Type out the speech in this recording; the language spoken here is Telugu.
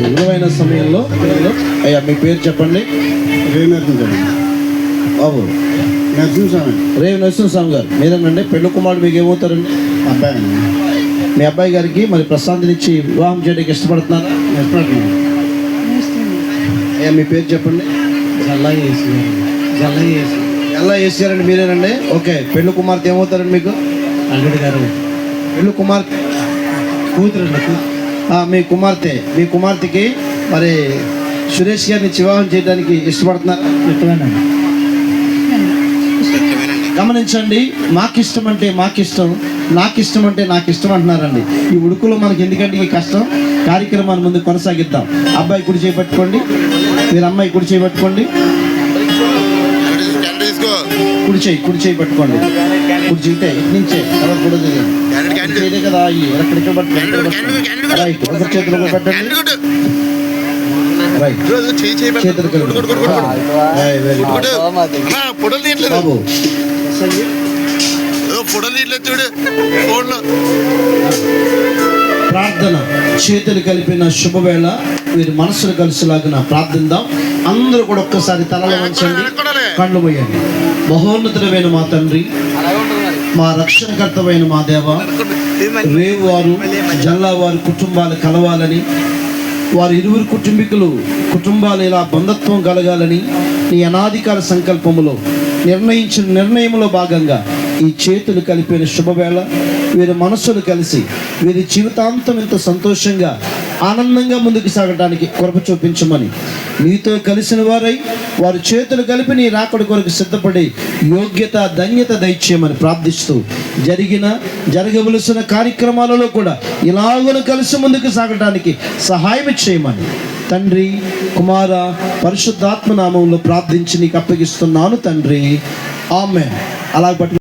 విలువైన సమయంలో అయ్యా మీ పేరు చెప్పండి. బాబు రేవు నరసింహస్వామి గారు మీరేనండి. పెళ్లి కుమారుడు మీకు ఏమవుతారండి? అబ్బాయి. మీ అబ్బాయి గారికి మరి ప్రశాంతినిచ్చి వివాహం చేయడానికి ఇష్టపడుతున్నారా? ఇష్టపడుతున్నాను. అయ్యా మీ పేరు చెప్పండి. ఎలా వేసారండి మీరేనండి. ఓకే, పెళ్లి కుమార్తె ఏమవుతారండి మీకు? అల్లుడు గారు. పెళ్లి కుమార్తె కూతురు. మీ కుమార్తెకి మరి సురేష్ గారిని వివాహం చేయడానికి ఇష్టపడుతున్నారా? ఇష్టమేనండి. గమనించండి, మాకిష్టం అంటే మాకిష్టం, నాకిష్టం అంటే నాకు ఇష్టం అంటున్నారండి. ఈ ఉడుకులో మనకి ఎందుకంటే ఈ కష్టం. కార్యక్రమాన్ని ముందు కొనసాగిద్దాం. అబ్బాయి కుడి చేయబట్టుకోండి, మీరు అమ్మాయి కుడి చేయబట్టుకోండి. కుడి చేయి పట్టుకోండి. కుడి చేయితే ఇట్నుంచే తర్వాత కూడా చేయలే కదా. ఎక్కడిక్కడ పట్టుకోండి. రైట్, ఒక చేతిలో పెట్టండి. రైట్, చేతులు బాబు ప్రార్థన చేతులు కలిపిన శుభవేళ వీరి మనసులు కలిసిలాగిన ప్రార్థిద్దాం. అందరూ కూడా ఒక్కసారి తలలో వంచండి, కళ్ళు మూయండి. మహోన్నతుడమైన మా తండ్రి, మా రక్షణకర్తమైన మా దేవ, రేవు వారు జల్లా వారి కుటుంబాలు కలవాలని, వారి ఇరువురు కుటుంబాలు ఇలా బంధత్వం కలగాలని నీ అనాదికాల సంకల్పములో నిర్ణయించిన నిర్ణయంలో భాగంగా ఈ చేతులు కలిపిన శుభవేళ వీరి మనస్సులు కలిసి వీరి జీవితాంతం ఇంత సంతోషంగా ఆనందంగా ముందుకు సాగడానికి కృప చూపించమని, నీతో కలిసిన వారై వారి చేతులు కలిపి నీ రాకడ కొరకు సిద్ధపడి యోగ్యత ధన్యత దయచేయమని ప్రార్థిస్తూ జరగవలసిన కార్యక్రమాలలో కూడా ఇలాగను కలిసి ముందుకు సాగడానికి సహాయం చేయమని తండ్రి, కుమార, పరిశుద్ధాత్మ నామంలో ప్రార్థించి నీకు అప్పగిస్తున్నాను తండ్రి. ఆమేన్. అలాగే